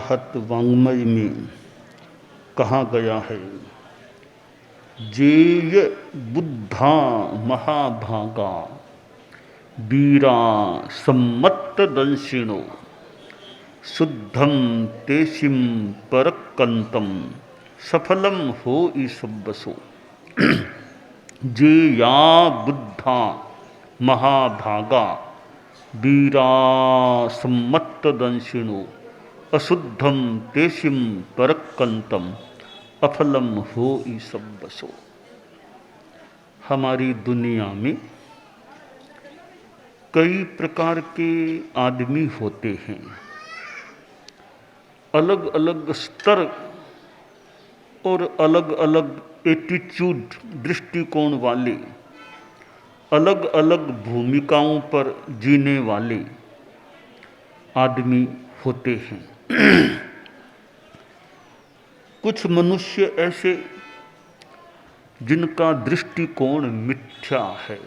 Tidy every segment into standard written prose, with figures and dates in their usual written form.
महत वाङ्मय में कहा गया है, जेय बुद्धा महाभागा वीरा सम्मत्त दंशिणो शुद्धम तेसिम परकंतम सफलम हो सबसो। जे या बुद्धा महाभागा वीरा सम्मत्त दंशिणो अशुद्धम तेसिम परकंतम अफलम हो सबसो। हमारी दुनिया में कई प्रकार के आदमी होते हैं, अलग अलग स्तर और अलग अलग एटीट्यूड दृष्टिकोण वाले, अलग अलग भूमिकाओं पर जीने वाले आदमी होते हैं। कुछ मनुष्य ऐसे जिनका दृष्टिकोण मिथ्या है,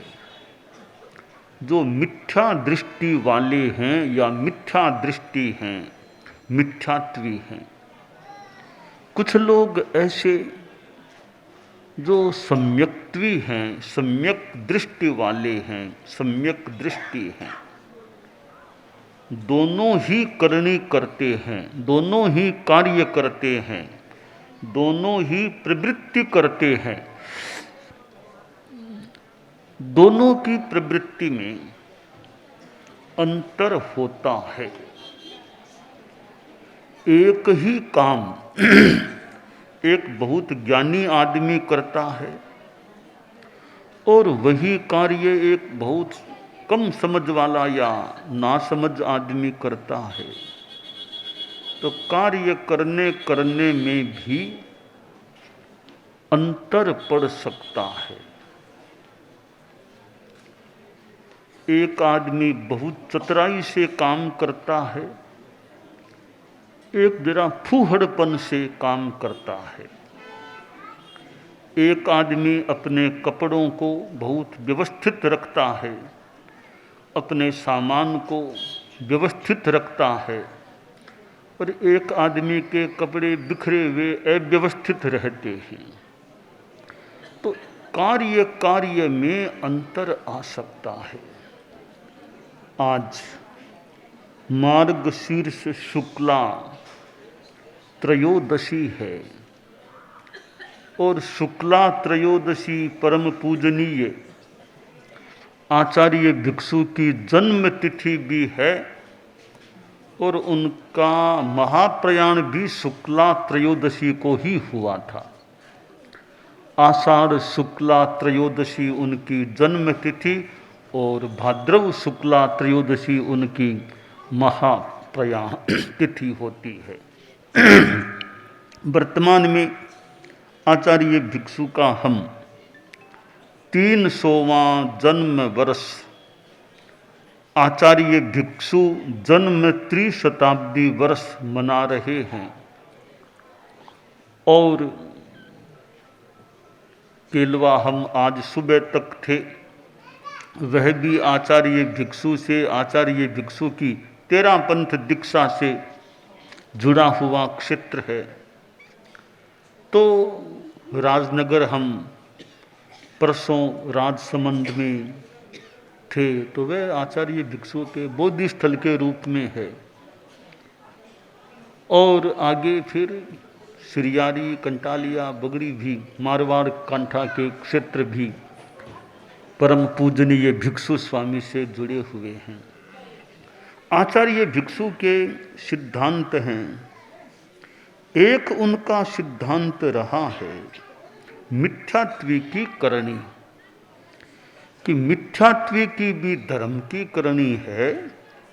जो मिथ्या दृष्टि वाले हैं या मिथ्या दृष्टि हैं, मिथ्यात्वी हैं। कुछ लोग ऐसे जो सम्यक्त्वी हैं, सम्यक दृष्टि वाले हैं, सम्यक दृष्टि हैं। दोनों ही करनी करते हैं, दोनों ही कार्य करते हैं, दोनों ही प्रवृत्ति करते हैं। दोनों की प्रवृत्ति में अंतर होता है। एक ही काम एक बहुत ज्ञानी आदमी करता है और वही कार्य एक बहुत कम समझ वाला या नासमझ आदमी करता है। तो कार्य करने करने में भी अंतर पड़ सकता है। एक आदमी बहुत चतुराई से काम करता है, एक जरा फूहड़पन से काम करता है। एक आदमी अपने कपड़ों को बहुत व्यवस्थित रखता है, अपने सामान को व्यवस्थित रखता है, और एक आदमी के कपड़े बिखरे हुए अव्यवस्थित रहते हैं। तो कार्य कार्य में अंतर आ सकता है। आज मार्गशीर्ष शुक्ला त्रयोदशी है और शुक्ला त्रयोदशी परम पूजनीय आचार्य भिक्षु की जन्म तिथि भी है और उनका महाप्रयाण भी शुक्ला त्रयोदशी को ही हुआ था। आषाढ़ शुक्ला त्रयोदशी उनकी जन्म तिथि और भाद्रव शुक्ला त्रयोदशी उनकी महाप्रयाण तिथि होती है। वर्तमान में आचार्य भिक्षु का हम 300वां जन्म वर्ष आचार्य भिक्षु जन्म त्रिशताब्दी वर्ष मना रहे हैं। और केलवा हम आज सुबह तक थे, वह भी आचार्य भिक्षु से, आचार्य भिक्षु की तेरापंथ दीक्षा से जुड़ा हुआ क्षेत्र है। तो राजनगर हम परसों राजसमंद में थे, तो वह आचार्य भिक्षु के बोधि स्थल के रूप में है। और आगे फिर सिरियारी, कंटालिया, बगड़ी भी, मारवाड़ कांठा के क्षेत्र भी परम पूजनीय भिक्षु स्वामी से जुड़े हुए हैं। आचार्य भिक्षु के सिद्धांत हैं। एक उनका सिद्धांत रहा है मिथ्यात्वी की करणी, कि मिथ्यात्वी की भी धर्म की करणी है,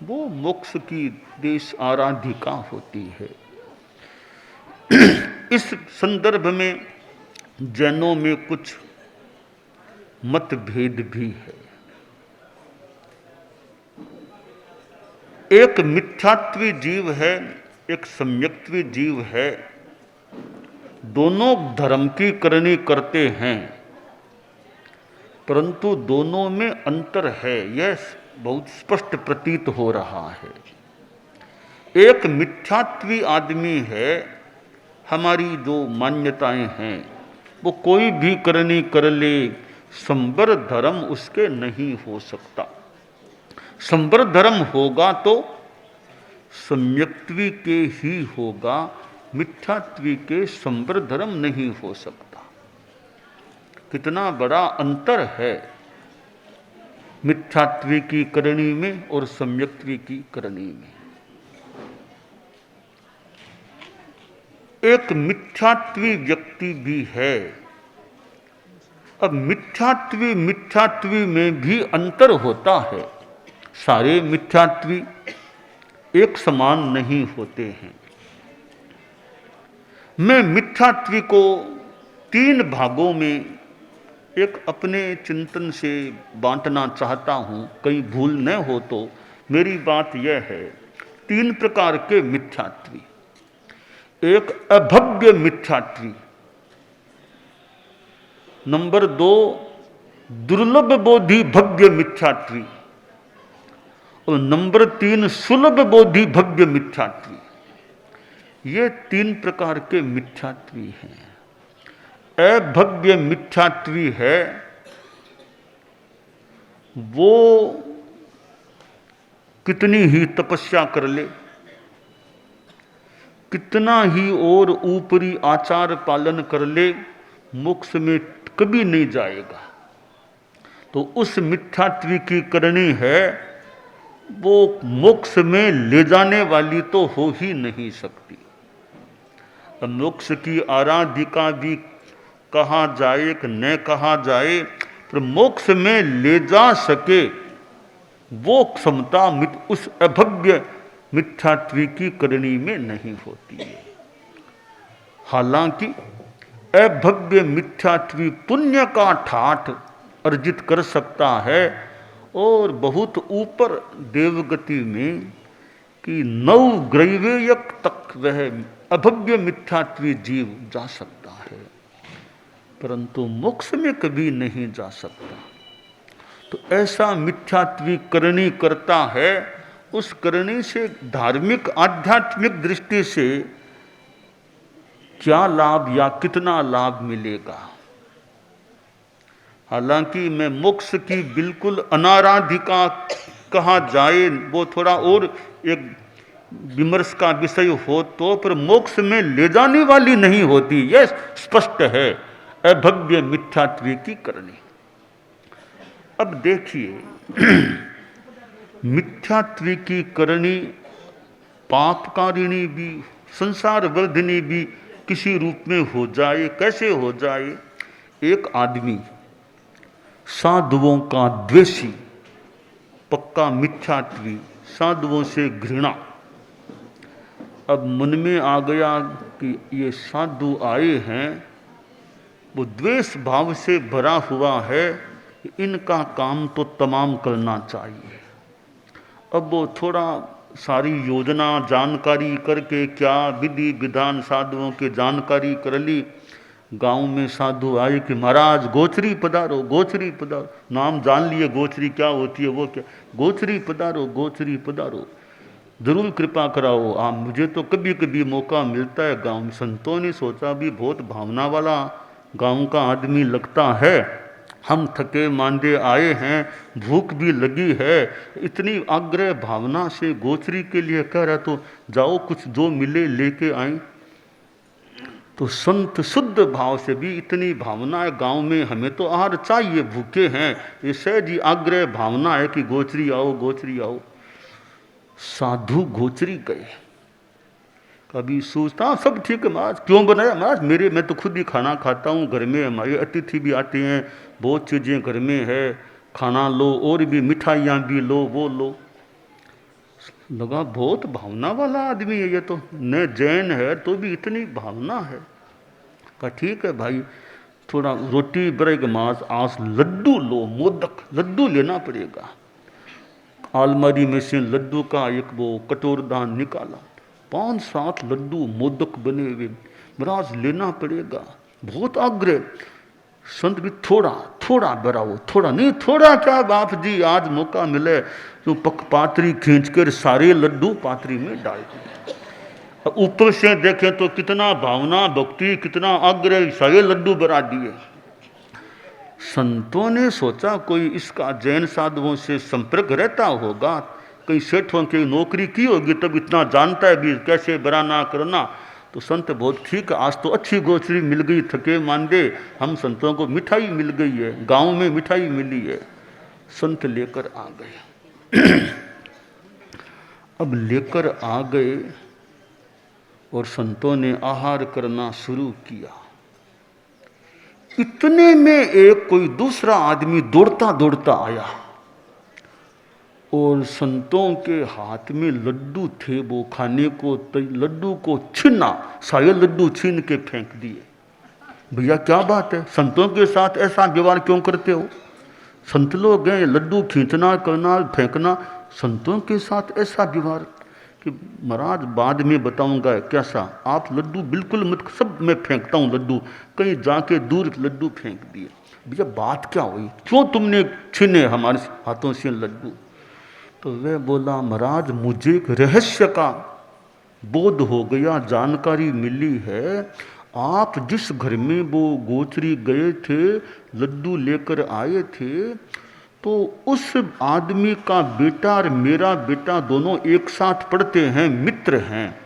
वो मोक्ष की देश आराधिका होती है। इस संदर्भ में जैनों में कुछ मतभेद भी है। एक मिथ्यात्वी जीव है, एक सम्यक्त्वी जीव है, दोनों धर्म की करनी करते हैं, परंतु दोनों में अंतर है, यह बहुत स्पष्ट प्रतीत हो रहा है। एक मिथ्यात्वी आदमी है, हमारी जो मान्यताएं हैं वो कोई भी करनी कर ले, संबर धर्म उसके नहीं हो सकता। संबर धर्म होगा तो सम्यक्त्वी के ही होगा, मिथ्यात्वी के संबर धर्म नहीं हो सकता। कितना बड़ा अंतर है मिथ्यात्वी की करनी में और सम्यक्त्वी की करनी में। एक मिथ्यात्वी व्यक्ति भी है। अब मिथ्यात्वी में भी अंतर होता है। सारे मिथ्यात्वी एक समान नहीं होते हैं। मैं मिथ्यात्वी को 3 भागों में एक अपने चिंतन से बांटना चाहता हूं, कहीं भूल न हो तो। मेरी बात यह है, 3 प्रकार के मिथ्यात्वी। एक अभव्य मिथ्यात्वी, नंबर 2 दुर्लभ बोधि भव्य मिथ्यात्वी, और नंबर 3 सुलभ बोधि भव्य मिथ्यात्वी। ये 3 प्रकार के मिथ्यात्वी हैं। अभव्य मिथ्यात्वी है वो कितनी ही तपस्या कर ले, कितना ही और ऊपरी आचार पालन कर ले, मोक्ष में कभी नहीं जाएगा। तो उस मिथ्यात्वी की करनी है वो मोक्ष में ले जाने वाली तो हो ही नहीं सकती। मोक्ष की आराधिका भी कहा जाए कि न कहा जाए, पर मोक्ष में ले जा सके वो क्षमता उस अभव्य मिथ्यात्वी की करनी में नहीं होती है। हालांकि अभव्य मिथ्यात्वी पुण्य का ठाठ अर्जित कर सकता है और बहुत ऊपर देवगति में कि 9 ग्रैवेयक तक वह अभव्य मिथ्यात्वी जीव जा सकता है, परंतु मोक्ष में कभी नहीं जा सकता। तो ऐसा मिथ्यात्वी करनी करता है। उस करनी से धार्मिक आध्यात्मिक दृष्टि से क्या लाभ या कितना लाभ मिलेगा? हालांकि मैं मोक्ष की बिल्कुल अनाराधिका कहा जाए वो थोड़ा और एक विमर्श का विषय हो तो, पर मोक्ष में ले जाने वाली नहीं होती, यह स्पष्ट है अभव्य मिथ्यात्वी की करनी। अब देखिए मिथ्यात्वी की करनी पापकारिणी भी संसार वर्धिनी भी किसी रूप में हो जाए। कैसे हो जाए? एक आदमी साधुओं का द्वेषी, पक्का मिथ्यात्वी, साधुओं से घृणा। अब मन में आ गया कि ये साधु आए हैं, वो द्वेष भाव से भरा हुआ है, इनका काम तो तमाम करना चाहिए। अब वो थोड़ा सारी योजना जानकारी करके, क्या विधि विधान साधुओं के जानकारी कर ली। गांव में साधु आए कि महाराज गोचरी पधारो, गोचरी पधारो। नाम जान लिए गोचरी क्या होती है, वो क्या, गोचरी पधारो, गोचरी पधारो, जरूर कृपा कराओ। मुझे तो कभी कभी मौका मिलता है गांव में। संतों ने सोचा भी बहुत भावना वाला गांव का आदमी लगता है, हम थके मांदे आए हैं, भूख भी लगी है, इतनी आग्रह भावना से गोचरी के लिए कह रहा, तो जाओ कुछ जो मिले लेके आए। तो संत शुद्ध भाव से भी इतनी भावना है गांव में, हमें तो आहार चाहिए, भूखे हैं, ये सहज ही आग्रह भावना है कि गोचरी आओ, गोचरी आओ। साधु गोचरी गए। कभी सोचता सब ठीक है महाराज, क्यों बनाया महाराज, मैं तो खुद ही खाना खाता हूँ, घर में हमारे अतिथि भी आते हैं, बहुत चीज़ें घर में है, खाना लो, और भी मिठाइयाँ भी लो, वो लो। लगा बहुत भावना वाला आदमी है ये तो, न जैन है तो भी इतनी भावना है। कहा ठीक है भाई, थोड़ा रोटी बरेग मांस आस लड्डू लो, मोदक लड्डू लेना पड़ेगा। अलमारी में से लड्डू का एक वो कटोरदान निकाला, 5-7 लड्डू मोदक बने हुए, महाराज लेना पड़ेगा। बहुत आग्रह। संत भी थोड़ा थोड़ा बढ़ाओ, थोड़ा नहीं, थोड़ा क्या बाप जी, आज मौका मिले तो पात्री खींच कर सारे लड्डू पात्री में डाल दिए। ऊपर से देखें तो कितना भावना भक्ति, कितना आग्रह, सारे लड्डू बढ़ा दिए। संतों ने सोचा कोई इसका जैन साधुओं से संपर्क रहता होगा, कई सेठों की नौकरी की होगी, तब इतना जानता है भी कैसे बनाना करना। तो संत बहुत ठीक, आज तो अच्छी गोचरी मिल गई, थके मांदे हम संतों को मिठाई मिल गई है, गांव में मिठाई मिली है। संत लेकर आ गए। अब लेकर आ गए और संतों ने आहार करना शुरू किया। इतने में एक कोई दूसरा आदमी दौड़ता दौड़ता आया और संतों के हाथ में लड्डू थे, वो खाने को लड्डू को छीना, सारे लड्डू छीन के फेंक दिए। भैया क्या बात है, संतों के साथ ऐसा व्यवहार क्यों करते हो? संत लोग हैं, लड्डू खींचना करना फेंकना, संतों के साथ ऐसा व्यवहार कि महाराज बाद में बताऊंगा कैसा। आप लड्डू बिल्कुल मत, सब मैं फेंकता हूँ लड्डू, कहीं जाके दूर लड्डू फेंक दिए। भैया बात क्या हुई, क्यों तुमने छीने हमारे हाथों से लड्डू? तो वह बोला महाराज मुझे एक रहस्य का बोध हो गया, जानकारी मिली है। आप जिस घर में वो गोचरी गए थे, लड्डू लेकर आए थे, तो उस आदमी का बेटा और मेरा बेटा दोनों एक साथ पढ़ते हैं, मित्र हैं।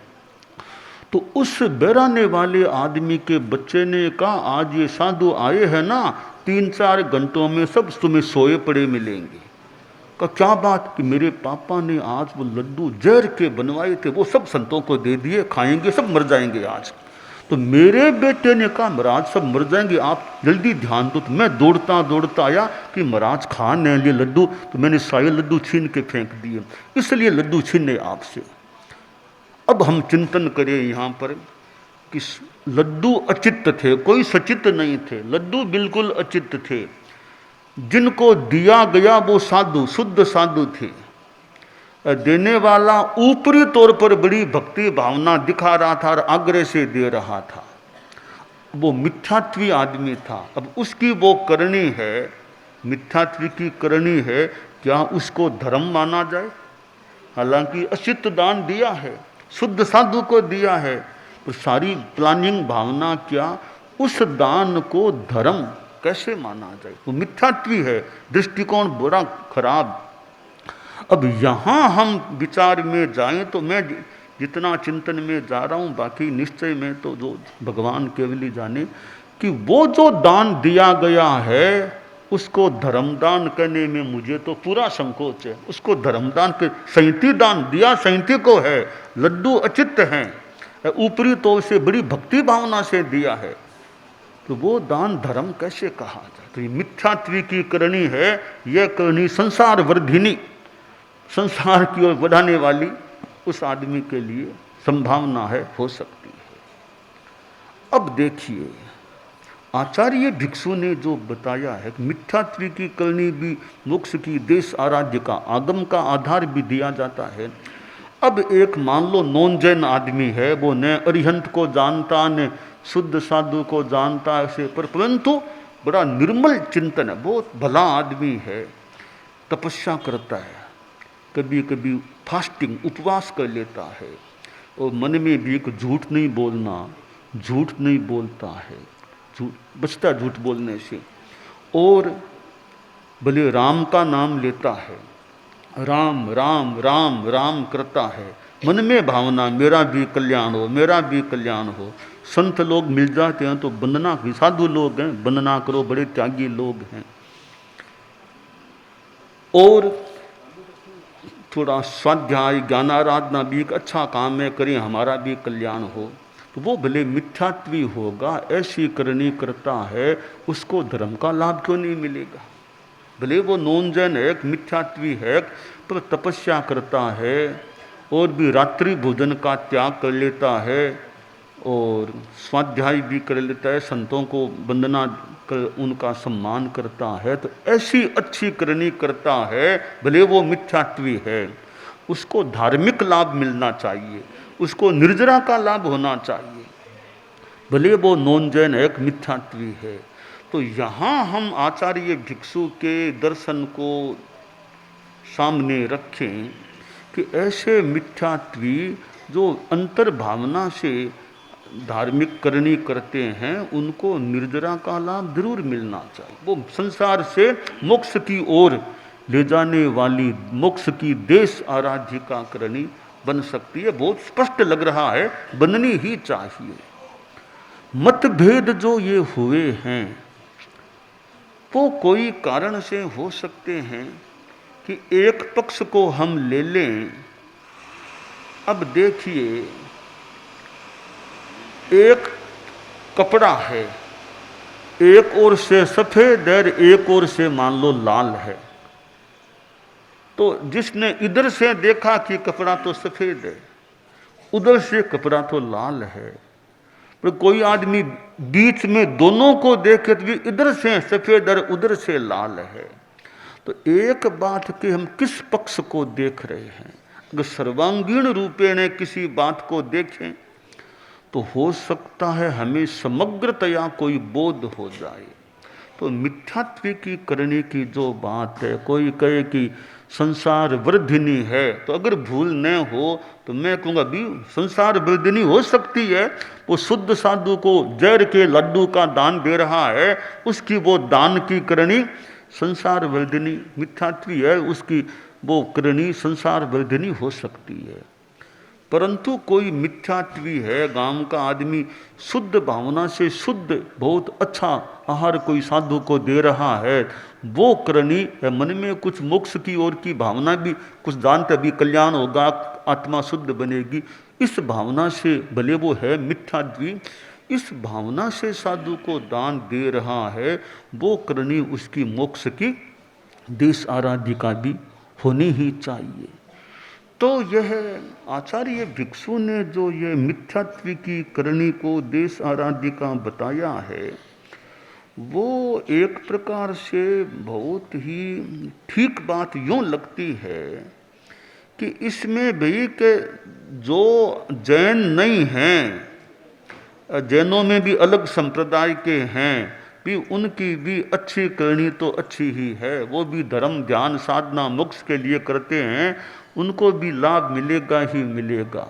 तो उस बेराने वाले आदमी के बच्चे ने कहा आज ये साधु आए हैं ना, 3-4 घंटों में सब तुम्हें सोए पड़े मिलेंगे। का क्या बात कि मेरे पापा ने आज वो लड्डू जहर के बनवाए थे, वो सब संतों को दे दिए, खाएंगे सब मर जाएंगे आज। तो मेरे बेटे ने कहा महाराज सब मर जाएंगे, आप जल्दी ध्यान दो। तो मैं दौड़ता दौड़ता आया कि महाराज खा नहीं लिए लड्डू, तो मैंने सारे लड्डू छीन के फेंक दिए, इसलिए लड्डू छीने आपसे। अब हम चिंतन करें यहाँ पर कि लड्डू अचित्त थे, कोई सचित्त नहीं थे, लड्डू बिल्कुल अचित्त थे। जिनको दिया गया वो साधु, शुद्ध साधु थे। देने वाला ऊपरी तौर पर बड़ी भक्ति भावना दिखा रहा था और आग्रह से दे रहा था, वो मिथ्यात्वी आदमी था। अब उसकी वो करनी है, मिथ्यात्वी की करनी है, क्या उसको धर्म माना जाए? हालांकि अचित्त दान दिया है, शुद्ध साधु को दिया है, तो सारी प्लानिंग भावना क्या, उस दान को धर्म कैसे माना जाए? वो मिथ्यात्वी है, दृष्टिकोण बड़ा खराब। अब यहाँ हम विचार में जाएं तो मैं जितना चिंतन में जा रहा हूँ, बाकी निश्चय में तो जो भगवान केवल ही जाने कि वो जो दान दिया गया है उसको धर्मदान करने में मुझे तो पूरा संकोच है। उसको धर्मदान के 37 दान दिया, 37 को है, लड्डू अचित्त हैं, ऊपरी तौर से बड़ी भक्ति भावना से दिया है, तो वो दान धर्म कैसे कहा जाए? तो ये मिथ्यात्वी की करनी है, यह करनी संसार वर्धिनी, संसार की ओर बढ़ाने वाली उस आदमी के लिए संभावना है, हो सकती है। अब देखिए आचार्य भिक्षु ने जो बताया है कि मिथ्यात्वी की करनी भी मोक्ष की देश आराध्य का आगम का आधार भी दिया जाता है। अब एक मान लो नॉन जैन आदमी है, वो न अरिहंत को जानता न शुद्ध साधु को जानता है, परंतु बड़ा निर्मल चिंतन है, बहुत भला आदमी है, तपस्या करता है, कभी कभी फास्टिंग उपवास कर लेता है, और मन में भी एक झूठ नहीं बोलना, झूठ नहीं बोलता है, झूठ बचता झूठ बोलने से, और भले राम का नाम लेता है, राम राम राम राम करता है, मन में भावना मेरा भी कल्याण हो, मेरा भी कल्याण हो। संत लोग मिल जाते हैं तो वंदना, साधु लोग हैं वंदना करो, बड़े त्यागी लोग हैं, और थोड़ा स्वाध्याय ज्ञानाराधना भी एक अच्छा काम है, करें हमारा भी कल्याण हो, तो वो भले मिथ्यात्वी होगा, ऐसी करनी करता है, उसको धर्म का लाभ क्यों नहीं मिलेगा? भले वो नॉन जैन है, मिथ्यात्वी है, पर तपस्या करता है, और भी रात्रि भोजन का त्याग कर लेता है, और स्वाध्याय भी कर लेता है, संतों को वंदना कर उनका सम्मान करता है, तो ऐसी अच्छी करनी करता है, भले वो मिथ्यात्वी है, उसको धार्मिक लाभ मिलना चाहिए, उसको निर्जरा का लाभ होना चाहिए, भले वो नॉन जैन है, मिथ्यात्वी है। तो यहाँ हम आचार्य भिक्षु के दर्शन को सामने रखें कि ऐसे मिथ्यात्वी जो अंतर्भावना से धार्मिक करनी करते हैं, उनको निर्जरा का लाभ जरूर मिलना चाहिए। वो संसार से मोक्ष की ओर ले जाने वाली, मोक्ष की देश आराधिका करनी बन सकती है। बहुत स्पष्ट लग रहा है, बननी ही चाहिए। मतभेद जो ये हुए हैं वो कोई कारण से हो सकते हैं कि एक पक्ष को हम ले लें। अब देखिए, एक कपड़ा है, एक ओर से सफेद है, एक ओर से मान लो लाल है। तो जिसने इधर से देखा कि कपड़ा तो सफेद है, उधर से कपड़ा तो लाल है, पर कोई आदमी बीच में दोनों को देखे तो भी इधर से सफेद और उधर से लाल है। तो एक बात कि हम किस पक्ष को देख रहे हैं। अगर सर्वांगीण रूपेण किसी बात को देखें तो हो सकता है हमें समग्रतया कोई बोध हो जाए। तो मिथ्यात्व की करने की जो बात है, कोई कहे कि संसार वर्धिनी है, तो अगर भूल न हो तो मैं कहूँगा भी संसार वर्धिनी हो सकती है। वो शुद्ध साधु को जहर के लड्डू का दान दे रहा है, उसकी वो दान की करनी संसार वर्धिनी मिथ्यात्वी है, उसकी वो करनी संसार वर्धिनी हो सकती है। परंतु कोई मिथ्यात्वी है, गांव का आदमी शुद्ध भावना से शुद्ध बहुत अच्छा आहार कोई साधु को दे रहा है, वो करनी मन में कुछ मोक्ष की ओर की भावना भी कुछ जानते भी कल्याण होगा, आत्मा शुद्ध बनेगी, इस भावना से भले वो है मिथ्यात्वी, इस भावना से साधु को दान दे रहा है, वो करनी उसकी मोक्ष की देश आराधिका भी होनी ही चाहिए। तो यह आचार्य भिक्षु ने जो ये मिथ्यात्व की करनी को देश आराधिका बताया है, वो एक प्रकार से बहुत ही ठीक बात यूँ लगती है कि इसमें भी के जो जैन नहीं हैं, जैनों में भी अलग संप्रदाय के हैं, भी उनकी भी अच्छी करनी तो अच्छी ही है। वो भी धर्म ध्यान साधना मोक्ष के लिए करते हैं, उनको भी लाभ मिलेगा ही मिलेगा।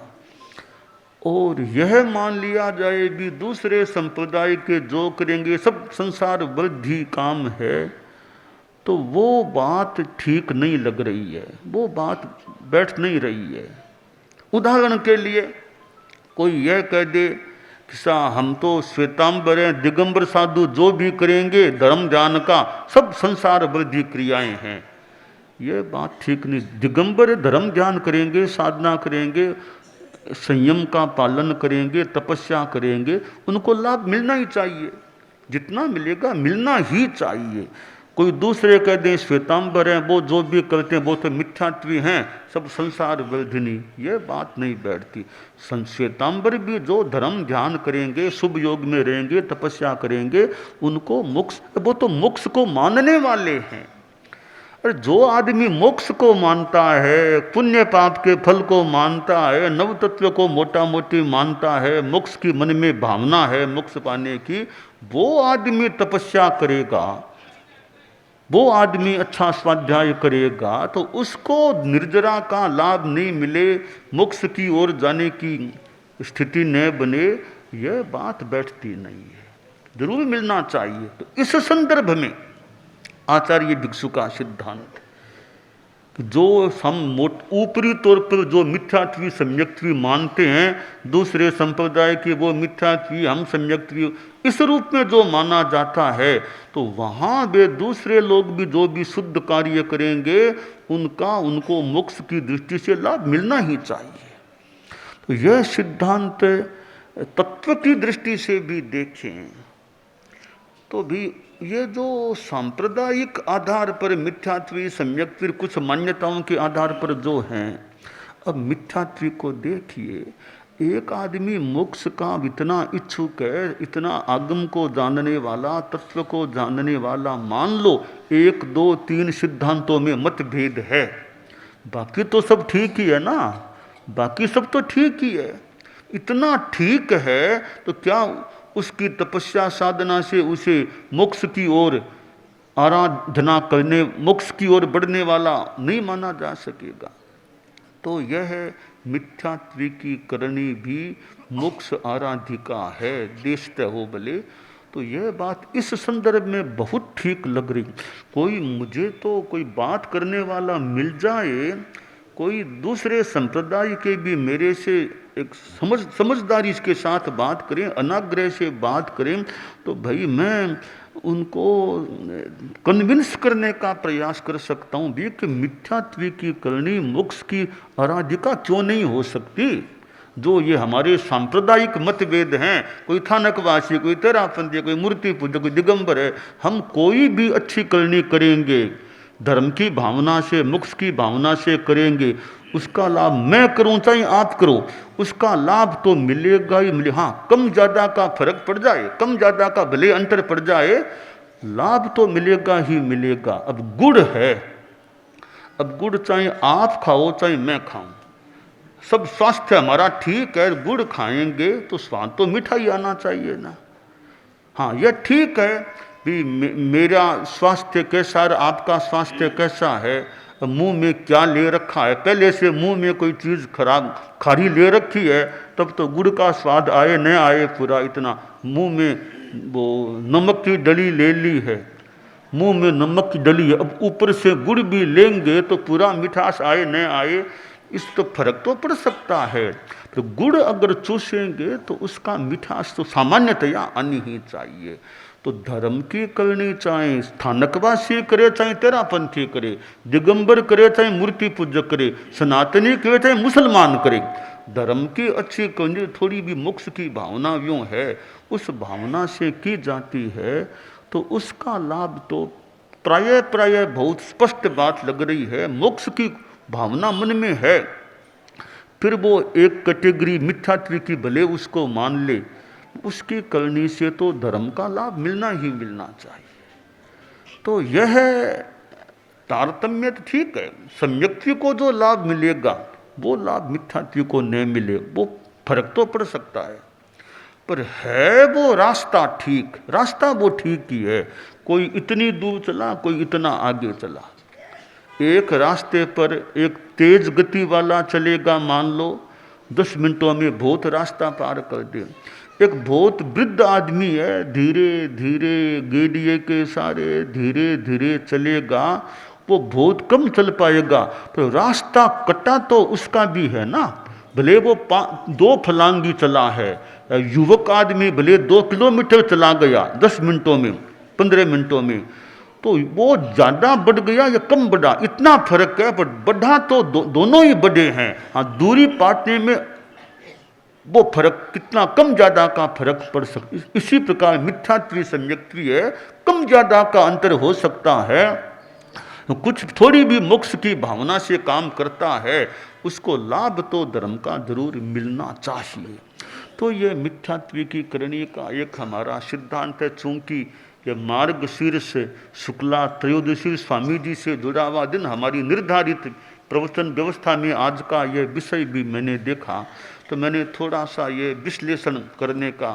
और यह मान लिया जाए भी दूसरे संप्रदाय के जो करेंगे सब संसार वृद्धि काम है, तो वो बात ठीक नहीं लग रही है, वो बात बैठ नहीं रही है। उदाहरण के लिए कोई यह कह दे कि हम तो श्वेतांबर हैं, दिगंबर साधु जो भी करेंगे धर्म ध्यान का सब संसार वृद्धि क्रियाएं हैं, ये बात ठीक नहीं। दिगंबर धर्म ध्यान करेंगे, साधना करेंगे, संयम का पालन करेंगे, तपस्या करेंगे, उनको लाभ मिलना ही चाहिए, जितना मिलेगा मिलना ही चाहिए। कोई दूसरे कह दें श्वेतांबर हैं, वो जो भी करते हैं वो तो मिथ्यात्वी हैं, सब संसार वर्धिनी, ये बात नहीं बैठती। श्वेतांबर भी जो धर्म ध्यान करेंगे, शुभ योग में रहेंगे, तपस्या करेंगे, उनको मोक्ष, वो तो मोक्ष को मानने वाले हैं। और जो आदमी मोक्ष को मानता है, पुण्य पाप के फल को मानता है, नव तत्व को मोटा मोटी मानता है, मोक्ष की मन में भावना है मोक्ष पाने की, वो आदमी तपस्या करेगा, वो आदमी अच्छा स्वाध्याय करेगा, तो उसको निर्जरा का लाभ नहीं मिले, मोक्ष की ओर जाने की स्थिति न बने, यह बात बैठती नहीं है, जरूर मिलना चाहिए। तो इस संदर्भ में आचार्य भिक्षु का सिद्धांत, जो हम ऊपरी तौर पर जो मिथ्यात्वी सम्यक्त्वी मानते हैं, दूसरे संप्रदाय के वो मिथ्यात्वी हम सम्यक्त्वी, इस रूप में जो माना जाता है, तो वहाँ वे दूसरे लोग भी जो भी शुद्ध कार्य करेंगे उनका उनको मोक्ष की दृष्टि से लाभ मिलना ही चाहिए। तो यह सिद्धांत तत्व की दृष्टि से भी देखें तो भी ये जो सांप्रदायिक आधार पर मिथ्यात्वी सम्यक्त्वी कुछ मान्यताओं के आधार पर जो हैं, अब मिथ्यात्वी को देखिए, एक आदमी मोक्ष का इतना इच्छुक है, इतना आगम को जानने वाला, तत्व को जानने वाला, मान लो 1 2 3 सिद्धांतों में मतभेद है, बाकी तो सब ठीक ही है ना, बाकी सब तो ठीक ही है। इतना ठीक है तो क्या उसकी तपस्या साधना से उसे मोक्ष की ओर आराधना करने, मोक्ष की ओर बढ़ने वाला नहीं माना जा सकेगा। तो यह मिथ्यात्विकी करनी भी मोक्ष आराधिका है, देशतः हो भले। तो यह बात इस संदर्भ में बहुत ठीक लग रही। कोई मुझे तो कोई बात करने वाला मिल जाए, कोई दूसरे संप्रदाय के भी मेरे से एक समझदारी के साथ बात करें, अनाग्रह से बात करें, तो भाई मैं उनको कन्विंस करने का प्रयास कर सकता हूँ भी कि मिथ्यात्विकी करनी मोक्ष की आराधिका क्यों नहीं हो सकती। जो ये हमारे सांप्रदायिक मतभेद हैं, कोई थानकवासी, कोई तेरापंथी, कोई मूर्ति पूजक, कोई दिगंबर है, हम कोई भी अच्छी करनी करेंगे धर्म की भावना से, मोक्ष की भावना से करेंगे, उसका लाभ मैं करूं चाहे आप करो, उसका लाभ तो मिलेगा ही मिले। हाँ, कम ज्यादा का फर्क पड़ जाए, कम ज्यादा का भले अंतर पड़ जाए, लाभ तो मिलेगा ही मिलेगा। अब गुड़ है, अब गुड़ चाहे आप खाओ चाहे मैं खाऊं, सब स्वास्थ्य हमारा ठीक है, गुड़ खाएंगे तो स्वाद तो मीठा ही आना चाहिए ना। हाँ, यह ठीक है भी मेरा स्वास्थ्य कैसा है, आपका स्वास्थ्य कैसा है, मुंह में क्या ले रखा है, पहले से मुंह में कोई चीज़ खराब खारी ले रखी है, तब तो गुड़ का स्वाद आए न आए, पूरा इतना मुंह में वो नमक की डली ले ली है, मुंह में नमक की डली है, अब ऊपर से गुड़ भी लेंगे तो पूरा मिठास आए न आए, इस तो फर्क तो पड़ सकता है। तो गुड़ अगर चूसेंगे तो उसका मिठास तो सामान्यतया आनी ही चाहिए। तो धर्म की करनी चाहे स्थानकवासी करे चाहे तेरापंथी करे, दिगंबर करे चाहे मूर्ति पूजक करे, सनातनी करे चाहे मुसलमान करे, धर्म की अच्छी करनी थोड़ी भी मोक्ष की भावना यूँ है, उस भावना से की जाती है तो उसका लाभ तो प्राय बहुत स्पष्ट बात लग रही है, मोक्ष की भावना मन में है। फिर वो एक कैटेगरी मिथ्यात्विकी भले उसको मान ले, उसकी करनी से तो धर्म का लाभ मिलना ही मिलना चाहिए। तो यह तारतम्य तो ठीक है, सम्यक्त्व को जो लाभ मिलेगा वो लाभ मिथ्यात्व को नहीं मिले, वो फर्क तो पड़ सकता है, पर है वो रास्ता ठीक, रास्ता वो ठीक ही है। कोई इतनी दूर चला, कोई इतना आगे चला, एक रास्ते पर एक तेज गति वाला चलेगा, मान लो 10 मिनटों में बहुत रास्ता पार कर दे। एक बहुत वृद्ध आदमी है, धीरे धीरे गेड़िए के सारे धीरे धीरे चलेगा, वो बहुत कम चल पाएगा, तो रास्ता कटा तो उसका भी है ना, भले वो 2 फलांगी चला है। युवक आदमी भले 2 किलोमीटर चला गया 10 मिनटों में, 15 मिनटों में, तो वो ज़्यादा बढ़ गया या कम बढ़ा, इतना फर्क है, पर बढ़ा तो दोनों ही बढ़े हैं। हाँ, दूरी पाटने में वो फर्क कितना कम ज़्यादा का फर्क पड़ सकता। इसी प्रकार मिथ्यात्वी सम्यक्त्वी है, कम ज़्यादा का अंतर हो सकता है। कुछ थोड़ी भी मोक्ष की भावना से काम करता है, उसको लाभ तो धर्म का जरूर मिलना चाहिए। तो ये मिथ्यात्विकी करने का एक हमारा सिद्धांत है। चूंकि ये मार्गशीर्ष शुक्ला त्रयोदशी स्वामी जी से जुड़ा हुआ दिन हमारी निर्धारित प्रवचन व्यवस्था में आज का ये विषय भी मैंने देखा, तो मैंने थोड़ा सा ये विश्लेषण करने का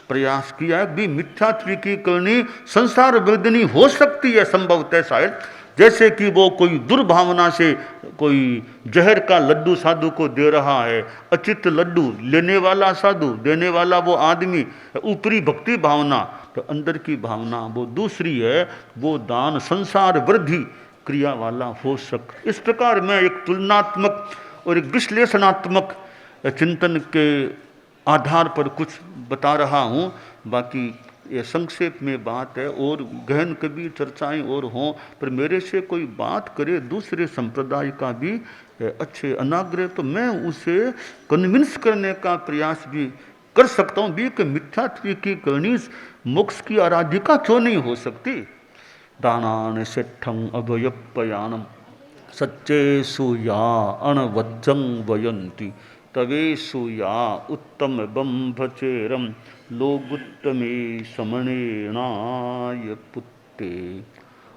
प्रयास किया है भी मिथ्यात्विकी करनी संसार वर्धनी हो सकती है संभवतः शायद, जैसे कि वो कोई दुर्भावना से कोई जहर का लड्डू साधु को दे रहा है, अचित लड्डू लेने वाला साधु, देने वाला वो आदमी, ऊपरी भक्ति भावना, तो अंदर की भावना वो दूसरी है, वो दान संसार वृद्धि क्रिया वाला हो सकता। इस प्रकार मैं एक तुलनात्मक और एक विश्लेषणात्मक चिंतन के आधार पर कुछ बता रहा हूँ। बाकी ये संक्षेप में बात है, और गहन कभी चर्चाएं और हों, पर मेरे से कोई बात करे दूसरे संप्रदाय का भी अच्छे अनाग्रह, तो मैं उसे कन्विंस करने का प्रयास भी कर सकता हूँ भी कि मिथ्यात्विकी करनी मोक्ष की आराधिका क्यों नहीं हो सकती। दानान सेठं अभयपयानम सच्चेषु या अणवज्जं वयन्ति तवेषु या उत्तम बंभचेरम लोगुत्तमे समणेनाय पुत्ते।